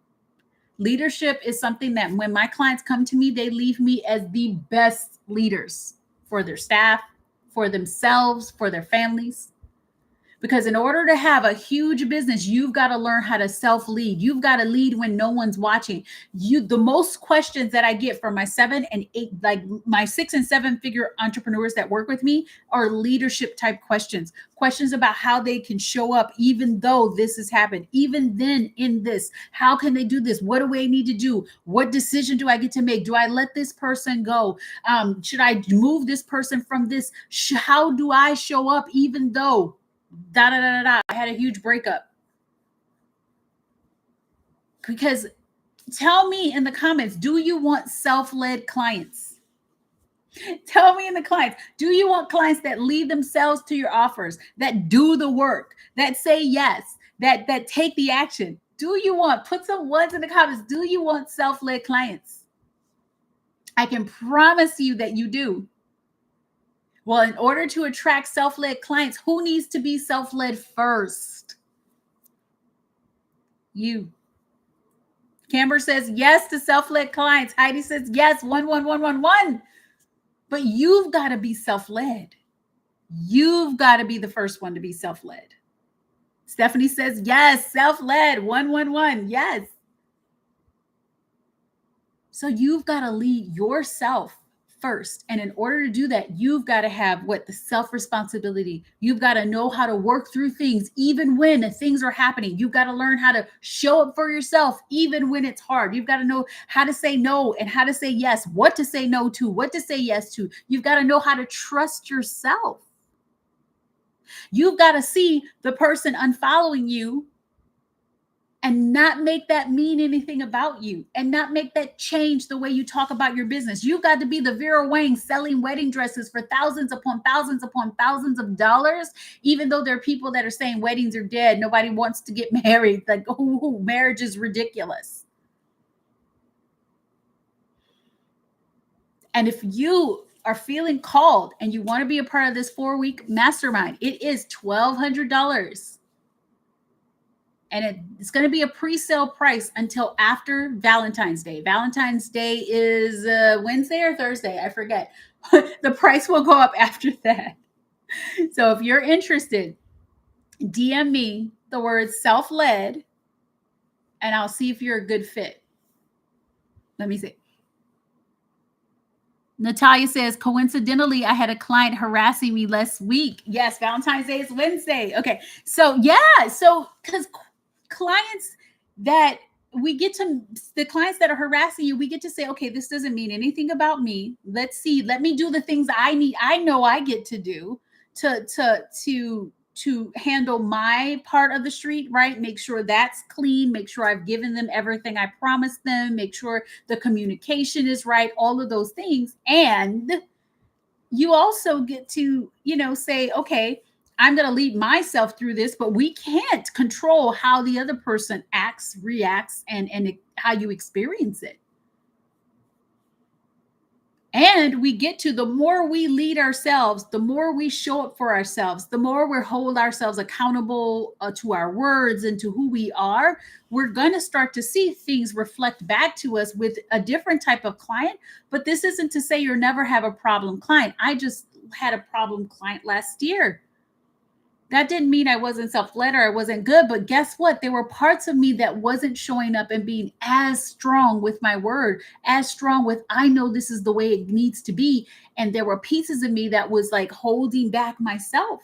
Leadership is something that when my clients come to me, they leave me as the best leaders for their staff, for themselves, for their families. Because in order to have a huge business, you've got to learn how to self-lead. You've got to lead when no one's watching. The most questions that I get from my 7 and 8, like my 6 and 7-figure entrepreneurs that work with me are leadership type questions. Questions about how they can show up even though this has happened. Even then in this, how can they do this? What do I need to do? What decision do I get to make? Do I let this person go? Should I move this person from this? How do I show up even though I had a huge breakup? Because tell me in the comments, do you want self-led clients? Tell me in the comments, do you want clients that lead themselves to your offers, that do the work, that say yes, that take the action? Do you want, put some ones in the comments. Do you want self-led clients? I can promise you that you do. Well, in order to attract self-led clients, who needs to be self-led first? You. Camber says yes to self-led clients. Heidi says yes, 11111. But you've got to be self-led. You've got to be the first one to be self-led. Stephanie says yes, self-led, 111. Yes. So you've got to lead yourself first. And in order to do that, you've got to have what? The self-responsibility. You've got to know how to work through things, even when things are happening. You've got to learn how to show up for yourself, even when it's hard. You've got to know how to say no and how to say yes, what to say no to, what to say yes to. You've got to know how to trust yourself. You've got to see the person unfollowing you and not make that mean anything about you, and not make that change the way you talk about your business. You've got to be the Vera Wang selling wedding dresses for thousands upon thousands of dollars, even though there are people that are saying weddings are dead. Nobody wants to get married. Like, oh, marriage is ridiculous. And if you are feeling called and you want to be a part of this 4-week mastermind, it is $1,200. And it's going to be a pre-sale price until after Valentine's Day. Valentine's Day is Wednesday or Thursday. I forget. The price will go up after that. So if you're interested, DM me the word self-led, and I'll see if you're a good fit. Let me see. Natalia says, coincidentally, I had a client harassing me last week. Yes, Valentine's Day is Wednesday. Okay. So yeah. So because clients that we get to, the clients that are harassing you, we get to say, okay, this doesn't mean anything about me. Let's see. Let me do the things I need. I know I get to do to handle my part of the street, right? Make sure that's clean. Make sure I've given them everything I promised them. Make sure the communication is right. All of those things. And you also get to, say, okay, I'm going to lead myself through this, but we can't control how the other person acts, reacts, and how you experience it. And we get to, the more we lead ourselves, the more we show up for ourselves, the more we hold ourselves accountable to our words and to who we are, we're going to start to see things reflect back to us with a different type of client. But this isn't to say you'll never have a problem client. I just had a problem client last year. That didn't mean I wasn't self-led or I wasn't good, but guess what? There were parts of me that wasn't showing up and being as strong with my word, as strong with, I know this is the way it needs to be. And there were pieces of me that was like holding back myself.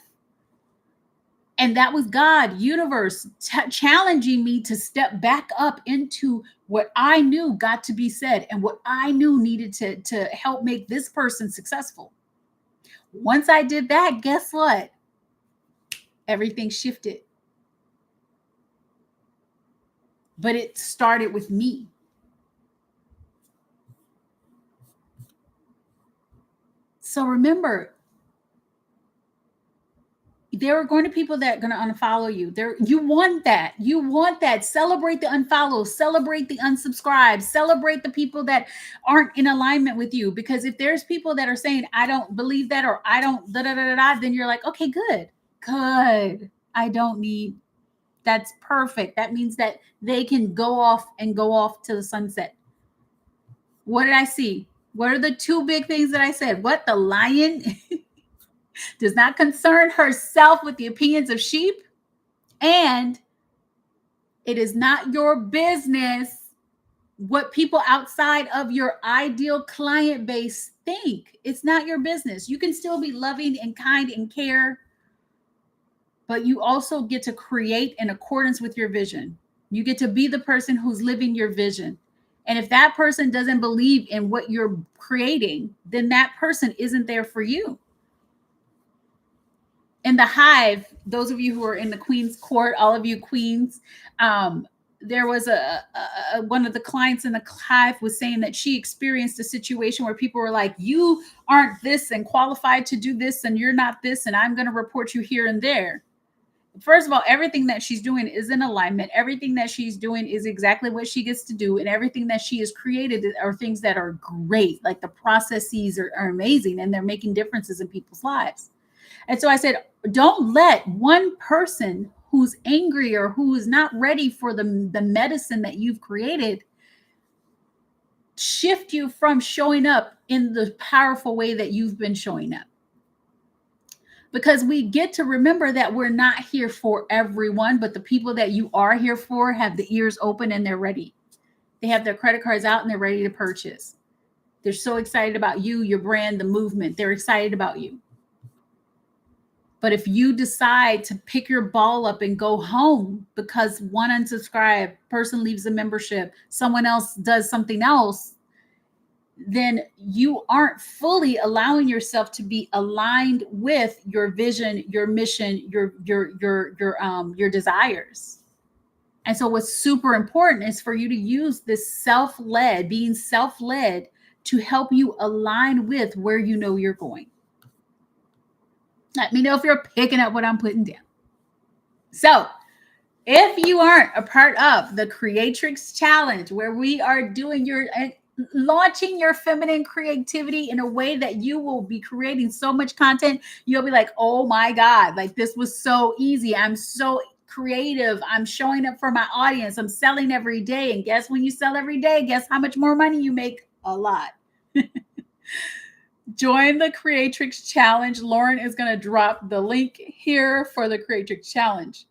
And that was God, universe, challenging me to step back up into what I knew got to be said and what I knew needed to help make this person successful. Once I did that, guess what? Everything shifted. But it started with me. So remember, there are going to be people that are going to unfollow you. You want that. You want that. Celebrate the unfollow. Celebrate the unsubscribe. Celebrate the people that aren't in alignment with you. Because if there's people that are saying, I don't believe that, or I don't then you're like, okay, good. I don't need, that's perfect. That means that they can go off to the sunset. What did I see? What are the two big things that I said? What? The lion does not concern herself with the opinions of sheep, and it is not your business what people outside of your ideal client base think. It's not your business. You can still be loving and kind and care, but you also get to create in accordance with your vision. You get to be the person who's living your vision. And if that person doesn't believe in what you're creating, then that person isn't there for you. In the hive, those of you who are in the Queen's Court, all of you queens, there was one of the clients in the hive was saying that she experienced a situation where people were like, you aren't this and qualified to do this, and you're not this, and I'm going to report you here and there. First of all, everything that she's doing is in alignment. Everything that she's doing is exactly what she gets to do. And everything that she has created are things that are great. Like the processes are amazing and they're making differences in people's lives. And so I said, don't let one person who's angry or who is not ready for the medicine that you've created shift you from showing up in the powerful way that you've been showing up. Because we get to remember that we're not here for everyone, but the people that you are here for have the ears open and they're ready. They have their credit cards out and they're ready to purchase. They're so excited about you, your brand, the movement. They're excited about you. But if you decide to pick your ball up and go home because one unsubscribed person leaves a membership, someone else does something else, then you aren't fully allowing yourself to be aligned with your vision, your mission, your desires. And so what's super important is for you to use this self-led, being self-led, to help you align with where you know you're going. Let me know if you're picking up what I'm putting down. So if you aren't a part of the Creatrix Challenge, where we are doing launching your feminine creativity in a way that you will be creating so much content, you'll be like, oh my God, like this was so easy. I'm so creative. I'm showing up for my audience. I'm selling every day. And guess when you sell every day, guess how much more money you make? A lot. Join the Creatrix Challenge. Lauren is going to drop the link here for the Creatrix Challenge.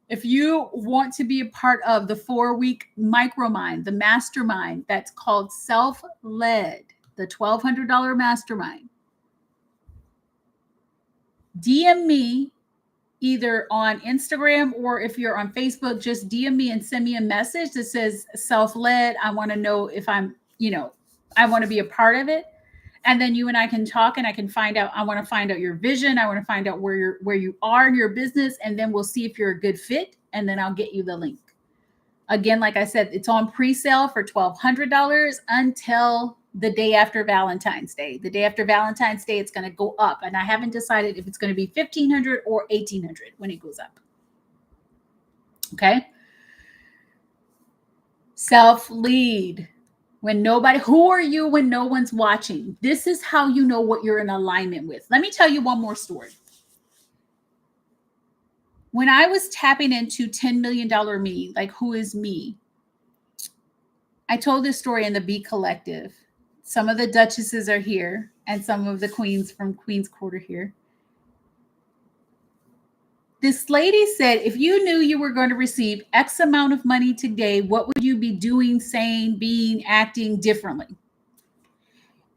If you want to be a part of the 4-week micromind, the mastermind that's called Self-Led, the $1,200 mastermind, DM me either on Instagram or if you're on Facebook, just DM me and send me a message that says Self-Led. I want to know if I'm, I want to be a part of it. And then you and I can talk and I can find out, I want to find out your vision. I want to find out where you are in your business. And then we'll see if you're a good fit. And then I'll get you the link. Again, like I said, it's on pre-sale for $1,200 until the day after Valentine's Day. The day after Valentine's Day, it's going to go up. And I haven't decided if it's going to be $1,500 or $1,800 when it goes up. Okay. Self-lead. Who are you when no one's watching? This is how you know what you're in alignment with. Let me tell you one more story. When I was tapping into $10 million me, like who is me? I told this story in the B Collective. Some of the duchesses are here and some of the queens from Queen's Quarter here. This lady said, if you knew you were going to receive X amount of money today, what would you be doing, saying, being, acting differently?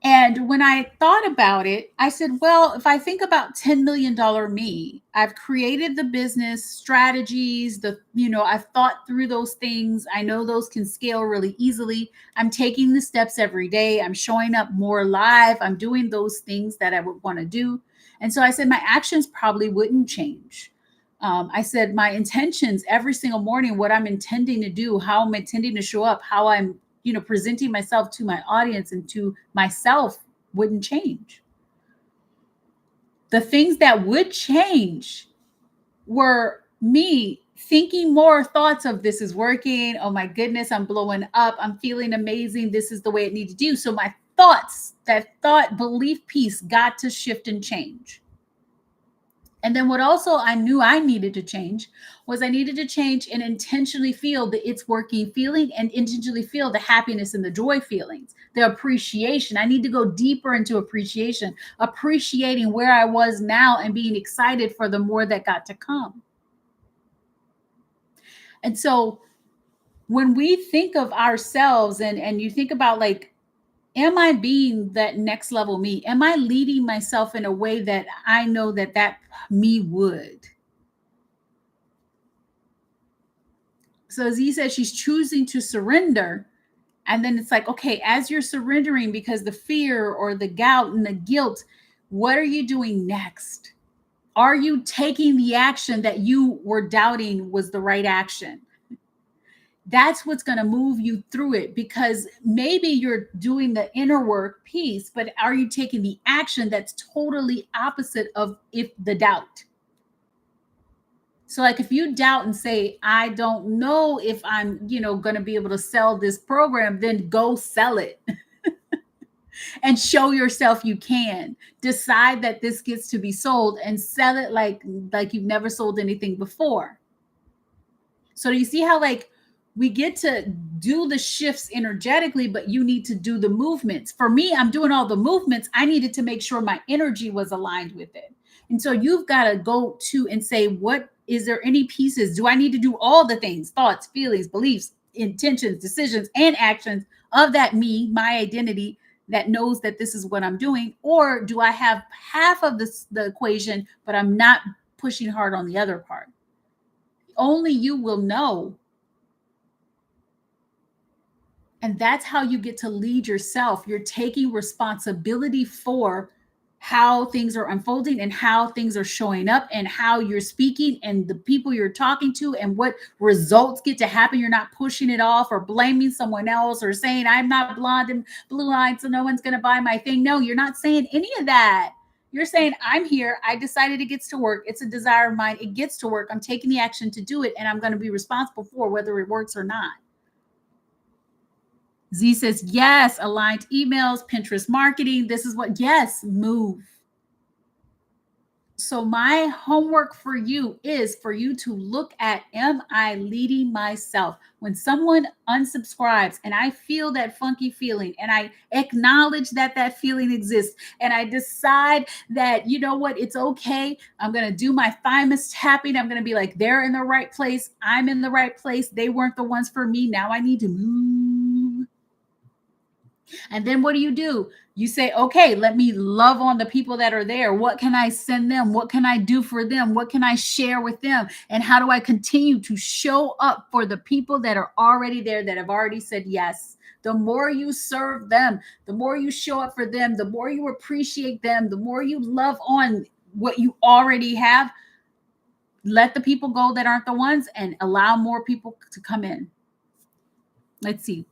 And when I thought about it, I said, well, if I think about $10 million me, I've created the business strategies, I've thought through those things. I know those can scale really easily. I'm taking the steps every day. I'm showing up more live. I'm doing those things that I would want to do. And so I said, my actions probably wouldn't change. I said, my intentions every single morning, what I'm intending to do, how I'm intending to show up, how I'm presenting myself to my audience and to myself wouldn't change. The things that would change were me thinking more thoughts of this is working. Oh my goodness, I'm blowing up. I'm feeling amazing. This is the way it needs to do. So my thoughts, that thought belief piece got to shift and change. And then what also I knew I needed to change was I needed to change and intentionally feel the it's working feeling and intentionally feel the happiness and the joy feelings, the appreciation. I need to go deeper into appreciation, appreciating where I was now and being excited for the more that got to come. And so when we think of ourselves and you think about like, am I being that next level me? Am I leading myself in a way that I know that me would? So as he said, she's choosing to surrender. And then it's like, okay, as you're surrendering because the fear or the doubt and the guilt, what are you doing next? Are you taking the action that you were doubting was the right action? That's what's going to move you through it, because maybe you're doing the inner work piece, but are you taking the action that's totally opposite of the doubt? So like if you doubt and say, I don't know if I'm, going to be able to sell this program, then go sell it and show yourself you can. Decide that this gets to be sold and sell it like you've never sold anything before. So you see how like we get to do the shifts energetically, but you need to do the movements. For me, I'm doing all the movements. I needed to make sure my energy was aligned with it. And so you've got to go to and say, what is there any pieces? Do I need to do all the things, thoughts, feelings, beliefs, intentions, decisions, and actions of that me, my identity that knows that this is what I'm doing? Or do I have half of the equation, but I'm not pushing hard on the other part? Only you will know. And that's how you get to lead yourself. You're taking responsibility for how things are unfolding and how things are showing up and how you're speaking and the people you're talking to and what results get to happen. You're not pushing it off or blaming someone else or saying, I'm not blonde and blue-eyed, so no one's going to buy my thing. No, you're not saying any of that. You're saying, I'm here. I decided it gets to work. It's a desire of mine. It gets to work. I'm taking the action to do it, and I'm going to be responsible for whether it works or not. Z says, yes, aligned emails, Pinterest marketing. This is what, yes, move. So my homework for you is for you to look at, am I leading myself? When someone unsubscribes and I feel that funky feeling and I acknowledge that that feeling exists and I decide that, you know what, it's okay. I'm going to do my thymus tapping. I'm going to be like, they're in the right place. I'm in the right place. They weren't the ones for me. Now I need to move. And then what do? You say, okay, let me love on the people that are there. What can I send them? What can I do for them? What can I share with them? And how do I continue to show up for the people that are already there, that have already said yes? The more you serve them, the more you show up for them, the more you appreciate them, the more you love on what you already have. Let the people go that aren't the ones and allow more people to come in. Let's see.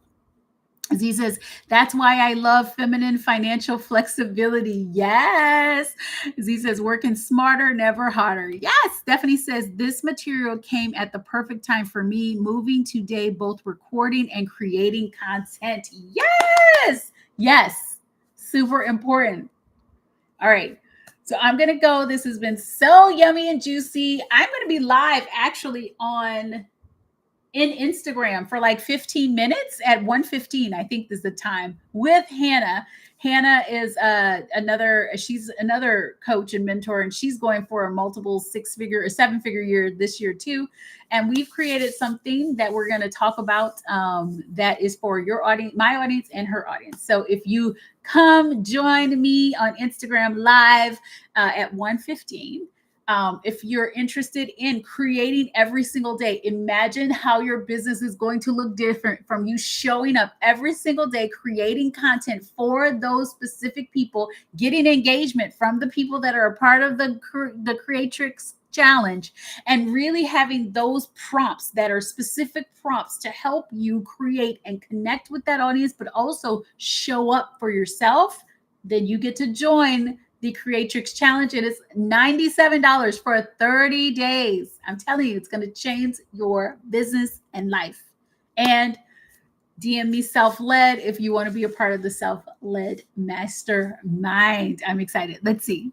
Z says, that's why I love feminine financial flexibility. Yes. Z says, working smarter, never harder. Yes. Stephanie says, this material came at the perfect time for me, moving today, both recording and creating content. Yes. Yes. Super important. All right. So I'm going to go. This has been so yummy and juicy. I'm going to be live actually in Instagram for like 15 minutes at 1:15, I think is the time, with Hannah. Hannah is she's another coach and mentor, and she's going for a multiple 6-figure or 7-figure year this year too. And we've created something that we're going to talk about that is for your audience, my audience, and her audience. So if you come join me on Instagram live at 1:15, if you're interested in creating every single day, imagine how your business is going to look different from you showing up every single day, creating content for those specific people, getting engagement from the people that are a part of the Creatrix Challenge, and really having those prompts that are specific prompts to help you create and connect with that audience, but also show up for yourself. Then you get to join the Creatrix Challenge. It is $97 for 30 days. I'm telling you, it's going to change your business and life. And DM me self-led if you want to be a part of the self-led mastermind. I'm excited. Let's see.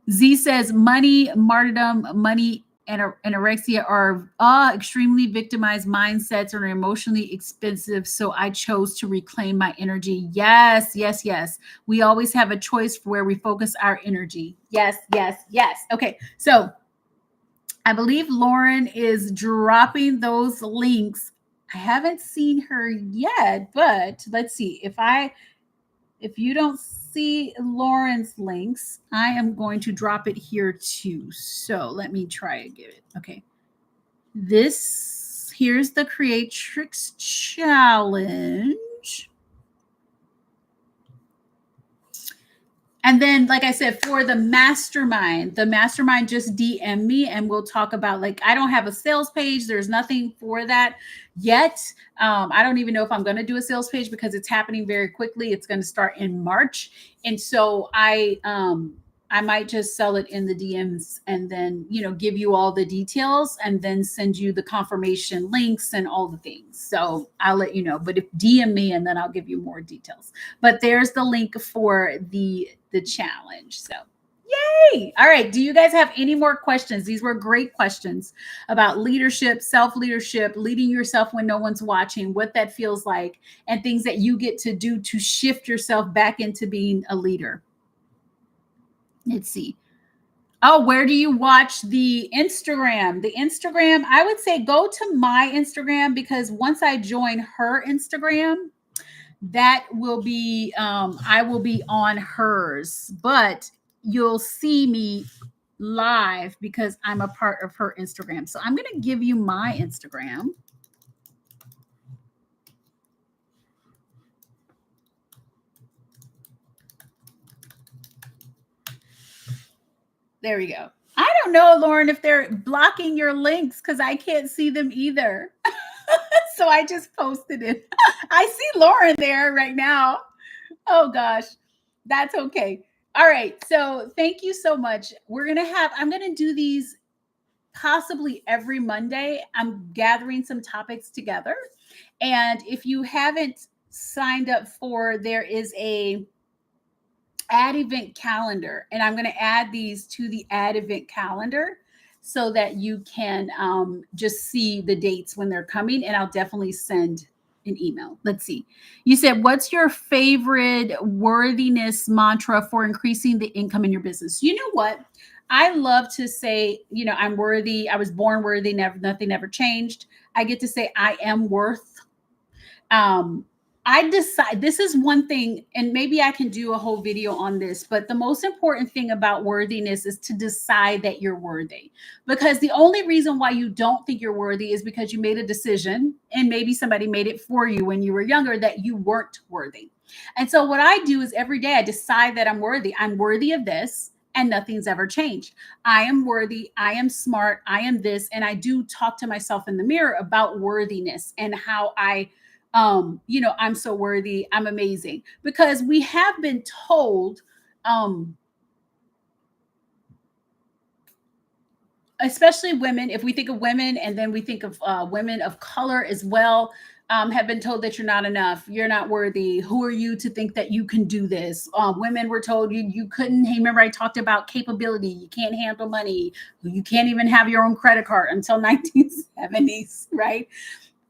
Z says, money, martyrdom, money, and anorexia are extremely victimized mindsets and are emotionally expensive. So I chose to reclaim my energy. Yes, yes, yes. We always have a choice for where we focus our energy. Yes, yes, yes. Okay, so I believe Lauren is dropping those links. I haven't seen her yet, but let's see. If you don't see Lauren's links, I am going to drop it here too. So let me try and get it. Okay. Here's the Creatrix Challenge. And then, like I said, for the mastermind just DM me and we'll talk about, like, I don't have a sales page. There's nothing for that yet. I don't even know if I'm going to do a sales page because it's happening very quickly. It's going to start in March. And so I I might just sell it in the DMs and then, give you all the details and then send you the confirmation links and all the things. So I'll let you know. But if DM me and then I'll give you more details. But there's the link for the challenge. So yay. All right. Do you guys have any more questions? These were great questions about leadership, self-leadership, leading yourself when no one's watching, what that feels like, and things that you get to do to shift yourself back into being a leader. Let's see. Oh, where do you watch the Instagram? The Instagram, I would say go to my Instagram, because once I join her Instagram, that will be I will be on hers, but you'll see me live because I'm a part of her Instagram. So I'm going to give you my Instagram. There we go. I don't know, Lauren, if they're blocking your links because I can't see them either. So I just posted it. I see Lauren there right now. Oh gosh, that's okay. All right. So thank you so much. I'm going to do these possibly every Monday. I'm gathering some topics together. And if you haven't signed up there is a add event calendar, and I'm going to add these to the add event calendar so that you can just see the dates when they're coming, and I'll definitely send an email. Let's see. You said, what's your favorite worthiness mantra for increasing the income in your business? You know what? I love to say, I'm worthy. I was born worthy. Nothing ever changed. I get to say I am worth. I decide, this is one thing, and maybe I can do a whole video on this, but the most important thing about worthiness is to decide that you're worthy. Because the only reason why you don't think you're worthy is because you made a decision, and maybe somebody made it for you when you were younger, that you weren't worthy. And so what I do is every day I decide that I'm worthy. I'm worthy of this, and nothing's ever changed. I am worthy. I am smart. I am this. And I do talk to myself in the mirror about worthiness and how I'm so worthy, I'm amazing, because we have been told, especially women, if we think of women and then we think of women of color as well, have been told that you're not enough, you're not worthy, who are you to think that you can do this? Women were told you couldn't. Hey, remember I talked about capability, you can't handle money, you can't even have your own credit card until 1970s, right?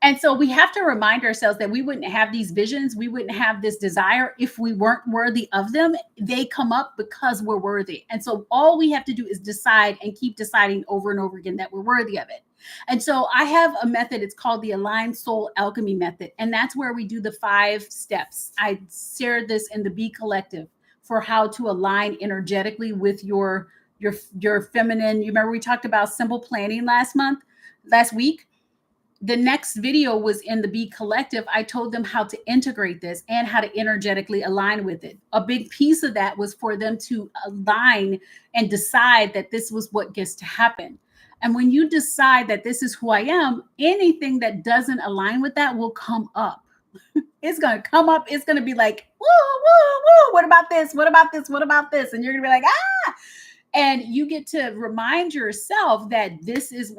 And so we have to remind ourselves that we wouldn't have these visions, we wouldn't have this desire if we weren't worthy of them. They come up because we're worthy. And so all we have to do is decide and keep deciding over and over again that we're worthy of it. And so I have a method, it's called the Aligned Soul Alchemy Method. And that's where we do the 5 steps. I shared this in the Be Collective for how to align energetically with your feminine. You remember we talked about simple planning last week? The next video was in the Be Collective. I told them how to integrate this and how to energetically align with it. A big piece of that was for them to align and decide that this was what gets to happen. And when you decide that this is who I am, anything that doesn't align with that will come up. It's going to come up. It's going to be like, woo, woo, woo. What about this? What about this? What about this? And you're going to be like, ah. And you get to remind yourself that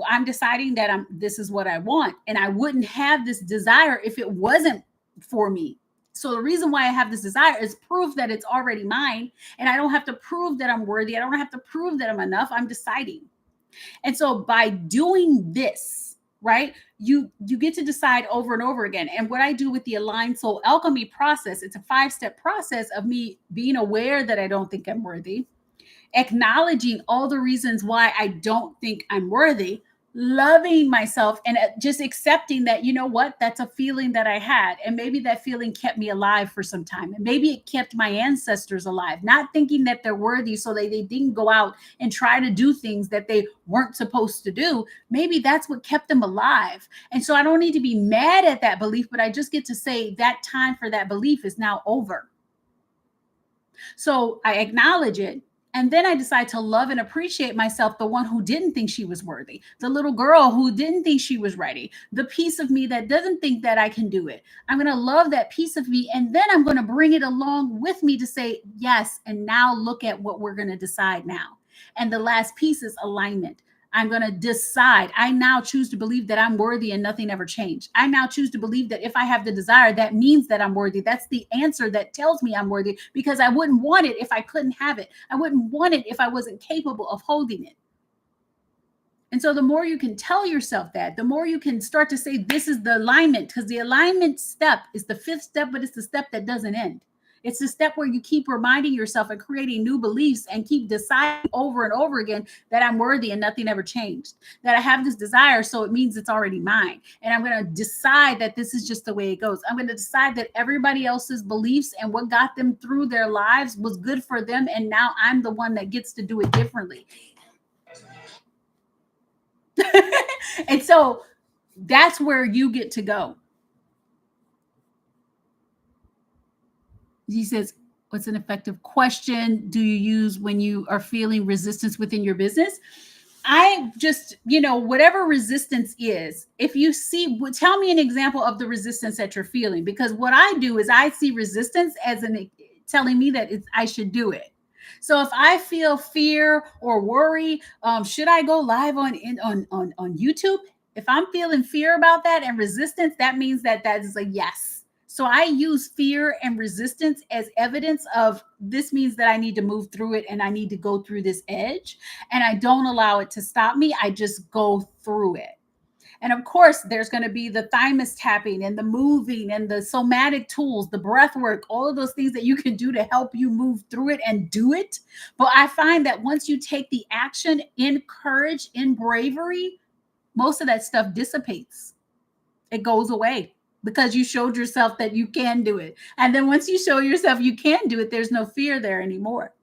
I'm deciding that this is what I want. And I wouldn't have this desire if it wasn't for me. So the reason why I have this desire is proof that it's already mine. And I don't have to prove that I'm worthy. I don't have to prove that I'm enough. I'm deciding. And so by doing this, right, you get to decide over and over again. And what I do with the Aligned Soul Alchemy process, it's a 5-step process of me being aware that I don't think I'm worthy, acknowledging all the reasons why I don't think I'm worthy, loving myself, and just accepting that, you know what, that's a feeling that I had. And maybe that feeling kept me alive for some time. And maybe it kept my ancestors alive, not thinking that they're worthy so they didn't go out and try to do things that they weren't supposed to do. Maybe that's what kept them alive. And so I don't need to be mad at that belief, but I just get to say that time for that belief is now over. So I acknowledge it. And then I decide to love and appreciate myself, the one who didn't think she was worthy, the little girl who didn't think she was ready, the piece of me that doesn't think that I can do it. I'm going to love that piece of me. And then I'm going to bring it along with me to say, yes. And now look at what we're going to decide now. And the last piece is alignment. I'm going to decide. I now choose to believe that I'm worthy and nothing ever changed. I now choose to believe that if I have the desire, that means that I'm worthy. That's the answer that tells me I'm worthy, because I wouldn't want it if I couldn't have it. I wouldn't want it if I wasn't capable of holding it. And so the more you can tell yourself that, the more you can start to say, this is the alignment, because the alignment step is the fifth step, but it's the step that doesn't end. It's the step where you keep reminding yourself and creating new beliefs and keep deciding over and over again that I'm worthy and nothing ever changed, that I have this desire, so it means it's already mine. And I'm going to decide that this is just the way it goes. I'm going to decide that everybody else's beliefs and what got them through their lives was good for them. And now I'm the one that gets to do it differently. And so that's where you get to go. He says, what's an effective question do you use when you are feeling resistance within your business? I just, whatever resistance is, if you see, tell me an example of the resistance that you're feeling, because what I do is I see resistance as telling me that I should do it. So if I feel fear or worry, should I go live on YouTube? If I'm feeling fear about that and resistance, that means that is a yes. So I use fear and resistance as evidence of this means that I need to move through it and I need to go through this edge. And I don't allow it to stop me. I just go through it. And of course, there's going to be the thymus tapping and the moving and the somatic tools, the breath work, all of those things that you can do to help you move through it and do it. But I find that once you take the action in courage, in bravery, most of that stuff dissipates. It goes away because you showed yourself that you can do it. And then once you show yourself you can do it, there's no fear there anymore.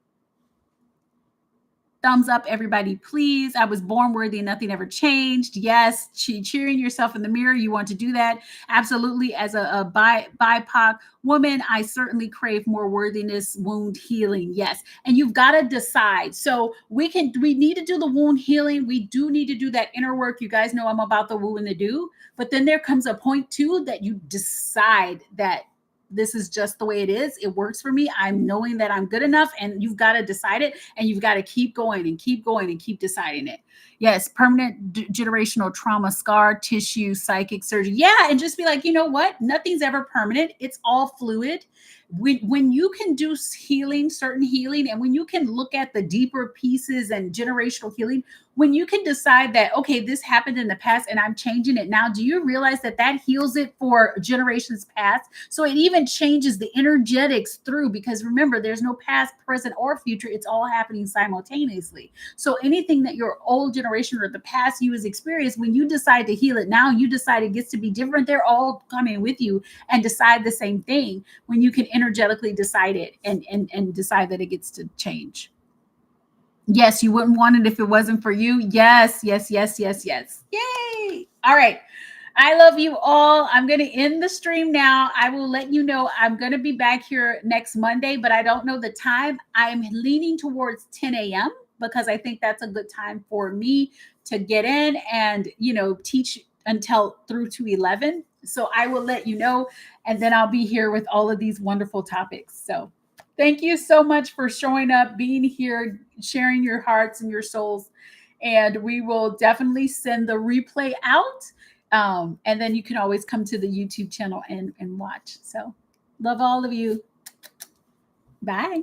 Thumbs up, everybody, please. I was born worthy and nothing ever changed. Yes, cheering yourself in the mirror. You want to do that. Absolutely. As a BIPOC woman, I certainly crave more worthiness, wound healing. Yes. And you've got to decide. So we need to do the wound healing. We do need to do that inner work. You guys know I'm about the woo and the do. But then there comes a point too that you decide that this is just the way it is. It works for me. I'm knowing that I'm good enough, and you've got to decide it, and you've got to keep going and keep going and keep deciding it. Yes. Permanent generational trauma, scar tissue, psychic surgery. Yeah. And just be like, you know what? Nothing's ever permanent. It's all fluid. When you can do healing, certain healing, and when you can look at the deeper pieces and generational healing, when you can decide that, okay, this happened in the past and I'm changing it now, do you realize that heals it for generations past? So it even changes the energetics through, because remember, there's no past, present, or future. It's all happening simultaneously. So anything that your old generation or the past you has experienced, when you decide to heal it now, you decide it gets to be different. They're all coming with you and decide the same thing when you can energetically decide it and decide that it gets to change. Yes, you wouldn't want it if it wasn't for you. Yes, yes, yes, yes, yes. Yay. All right. I love you all. I'm going to end the stream now. I will let you know I'm going to be back here next Monday, but I don't know the time. I'm leaning towards 10 a.m. because I think that's a good time for me to get in and, teach until through to 11. So I will let you know, and then I'll be here with all of these wonderful topics. So thank you so much for showing up, being here, sharing your hearts and your souls. And we will definitely send the replay out. And then you can always come to the YouTube channel and watch. So love all of you. Bye.